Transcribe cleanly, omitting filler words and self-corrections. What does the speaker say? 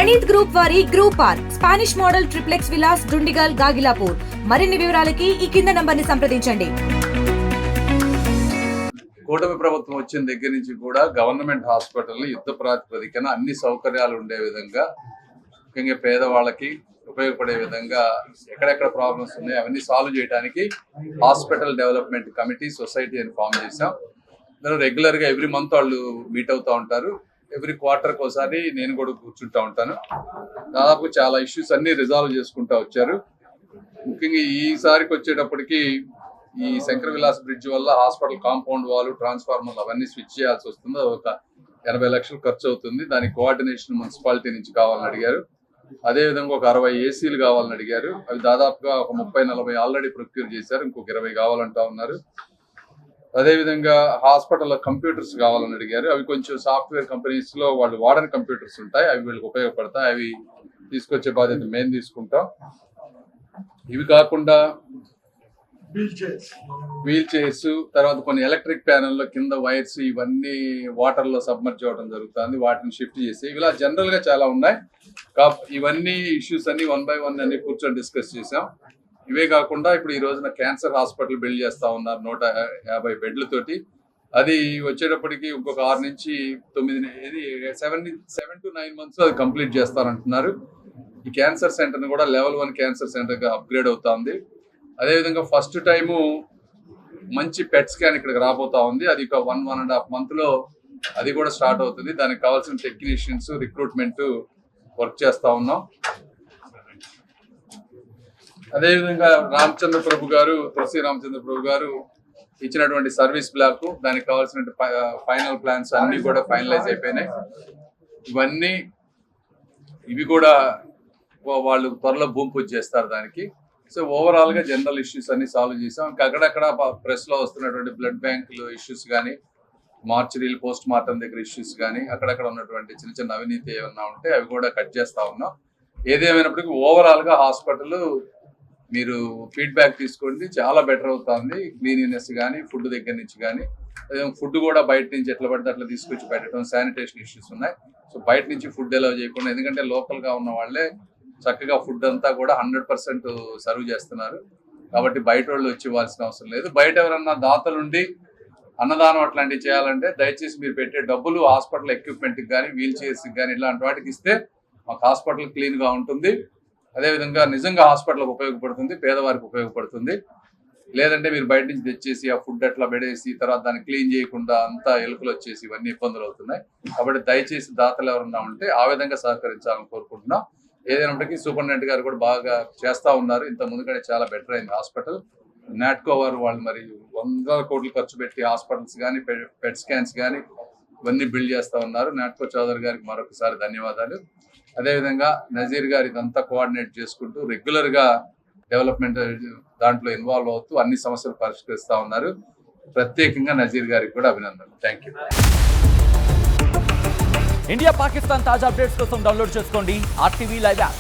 Praneeth group వారి group park Spanish model triplex Vilas Dundigal Gagillapur. మరిన్ని వివరాలకి ఈ కింద నంబర్ని సంప్రదించండి. కూటమి ప్రభుత్వం వచ్చిన దగ్గర నుంచి కూడా గవర్నమెంట్ హాస్పిటల్ యుద్ధ ప్రాతిపదికన అన్ని సౌకర్యాలు ఉండే విధంగా, ముఖ్యంగా పేదవాళ్ళకి ఉపయోగపడే విధంగా ఎక్కడెక్కడ ప్రాబ్లమ్స్ ఉన్నాయో అవన్నీ సాల్వ్ చేయడానికి హాస్పిటల్ డెవలప్మెంట్ కమిటీ సొసైటీ అని ఫామ్ చేశాం. దాని రెగ్యులర్గా ఎవ్రీ మంత్ వాళ్ళు మీట్ అవుతూ ఉంటారు. ఎవ్రీ క్వార్టర్కి ఒకసారి నేను కూడా కూర్చుంటూ ఉంటాను. దాదాపు చాలా ఇష్యూస్ అన్ని రిజాల్వ్ చేసుకుంటూ వచ్చారు. ముఖ్యంగా ఈసారికి వచ్చేటప్పటికి ఈ శంకర విలాస్ బ్రిడ్జ్ వల్ల హాస్పిటల్ కాంపౌండ్ వాల్, ట్రాన్స్ఫార్మర్లు అవన్నీ స్విచ్ చేయాల్సి వస్తుంది. ఒక 80 లక్షలు ఖర్చు అవుతుంది. దానికి కోఆర్డినేషన్ మున్సిపాలిటీ నుంచి కావాలని అడిగారు. అదేవిధంగా ఒక 60 ఏసీలు కావాలని అడిగారు. అవి దాదాపుగా ఒక 30-40 ఆల్రెడీ ప్రొక్యూర్ చేశారు. ఇంకొక 20 కావాలంటా ఉన్నారు. అదేవిధంగా హాస్పిటల్లో కంప్యూటర్స్ కావాలని అడిగారు. అవి కొంచెం సాఫ్ట్వేర్ కంపెనీస్ లో వాళ్ళు వాడని కంప్యూటర్స్ ఉంటాయి, అవి వీళ్ళకి ఉపయోగపడతాయి. అవి తీసుకొచ్చే బాధ్యత మేము తీసుకుంటాం. ఇవి కాకుండా వీల్ చైర్స్, తర్వాత కొన్ని ఎలక్ట్రిక్ ప్యానెల్లో కింద వైర్స్ ఇవన్నీ వాటర్ లో సబ్మర్జ్ అవ్వడం జరుగుతుంది. వాటిని షిఫ్ట్ చేసి ఇలా జనరల్ గా చాలా ఉన్నాయి. ఇవన్నీ ఇష్యూస్ అన్ని 1 by 1 అన్ని కూర్చొని డిస్కస్ చేసాం. ఇవే కాకుండా ఇప్పుడు ఈ రోజున క్యాన్సర్ హాస్పిటల్ బిల్డ్ చేస్తా ఉన్నారు 150 బెడ్లతోటి. అది వచ్చేటప్పటికి ఇంకొక 6 నుంచి 7 to 9 months అది కంప్లీట్ చేస్తారంటున్నారు. ఈ క్యాన్సర్ సెంటర్ ని కూడా లెవెల్ 1 క్యాన్సర్ సెంటర్ గా అప్గ్రేడ్ అవుతుంది. అదేవిధంగా ఫస్ట్ టైము మంచి పెట్ స్కాన్ ఇక్కడికి రాబోతా ఉంది. అది ఒక 1.5 month లో అది కూడా స్టార్ట్ అవుతుంది. దానికి కావాల్సిన టెక్నీషియన్స్ రిక్రూట్మెంట్ వర్క్ చేస్తా ఉన్నాం. అదేవిధంగా రామచంద్ర ప్రభు గారు, తులసి రామచంద్ర ప్రభు గారు ఇచ్చినటువంటి సర్వీస్ బ్లాక్, దానికి కావాల్సిన ఫైనల్ ప్లాన్స్ అన్ని కూడా ఫైనలైజ్ అయిపోయినాయి. ఇవి కూడా వాళ్ళు త్వరలో భూమి పూజ చేస్తారు దానికి. సో ఓవరాల్ గా జనరల్ ఇష్యూస్ అన్ని సాల్వ్ చేసాం. ఇంకా అక్కడక్కడ ప్రెస్ లో వస్తున్నటువంటి బ్లడ్ బ్యాంకులు ఇష్యూస్ కానీ, మార్చరీలు పోస్ట్ మార్టం దగ్గర ఇష్యూస్ కానీ, అక్కడక్కడ ఉన్నటువంటి చిన్న చిన్న అవినీతి ఏమన్నా ఉంటే అవి కూడా కట్ చేస్తా ఉన్నాం. ఏదేమైనప్పటికీ ఓవరాల్ గా హాస్పిటల్ మీరు ఫీడ్బ్యాక్ తీసుకోండి, చాలా బెటర్ అవుతుంది. క్లీనినెస్ కానీ, ఫుడ్ దగ్గర నుంచి కానీ, ఫుడ్ కూడా బయట నుంచి ఎట్లా పడితే అట్లా తీసుకొచ్చి పెట్టడం, శానిటేషన్ ఇష్యూస్ ఉన్నాయి. సో బయట నుంచి ఫుడ్ ఎలా చేయకుండా, ఎందుకంటే లోకల్ గా ఉన్న వాళ్ళే చక్కగా ఫుడ్ అంతా కూడా 100% సర్వ్ చేస్తున్నారు. కాబట్టి బయట వాళ్ళు వచ్చి ఇవ్వాల్సిన అవసరం లేదు. బయట ఎవరన్నా దాతలుండి అన్నదానం అట్లాంటివి చేయాలంటే దయచేసి మీరు పెట్టే డబ్బులు హాస్పిటల్ ఎక్విప్మెంట్ కానీ, వీల్ చైర్స్ కానీ ఇలాంటి వాటికి ఇస్తే మాకు హాస్పిటల్ క్లీన్ గా ఉంటుంది. అదేవిధంగా నిజంగా హాస్పిటల్కి ఉపయోగపడుతుంది, పేదవారికి ఉపయోగపడుతుంది. లేదంటే మీరు బయట నుంచి తెచ్చేసి ఆ ఫుడ్ అట్లా పెడేసి తర్వాత దాన్ని క్లీన్ చేయకుండా అంతా ఎలుకలు వచ్చేసి ఇవన్నీ ఇబ్బందులు అవుతున్నాయి. కాబట్టి దయచేసి దాతలు ఎవరన్నా ఉంటే ఆ విధంగా సహకరించాలని కోరుకుంటున్నాం. ఏదైనప్పటికీ సూపరింటెండెంట్ గారు కూడా బాగా చేస్తా ఉన్నారు. ఇంత ముందు కంటే చాలా బెటర్ అయింది హాస్పిటల్. నాట్కో వారు వాళ్ళు మరి 100 కోట్లు ఖర్చు పెట్టి హాస్పిటల్స్ కానీ, పెట్ స్కాన్స్ కానీ ఇవన్నీ బిల్డ్ చేస్తా ఉన్నారు. నాట్కో చౌదరి గారికి మరొకసారి ధన్యవాదాలు. అదేవిధంగా నజీర్ గారు ఇదంతా కోఆర్డినేట్ చేసుకుంటూ రెగ్యులర్ గా డెవలప్మెంట్ దాంట్లో ఇన్వాల్వ్ అవుతూ అన్ని సమస్యలు పరిష్కరిస్తా ఉన్నారు. ప్రత్యేకంగా నజీర్ గారికి కూడా అభినందనలు. Thank you. ఇండియా పాకిస్తాన్ తాజా అప్డేట్స్ కోసం డౌన్లోడ్ చేసుకోండి RTV లైవ్ యాప్.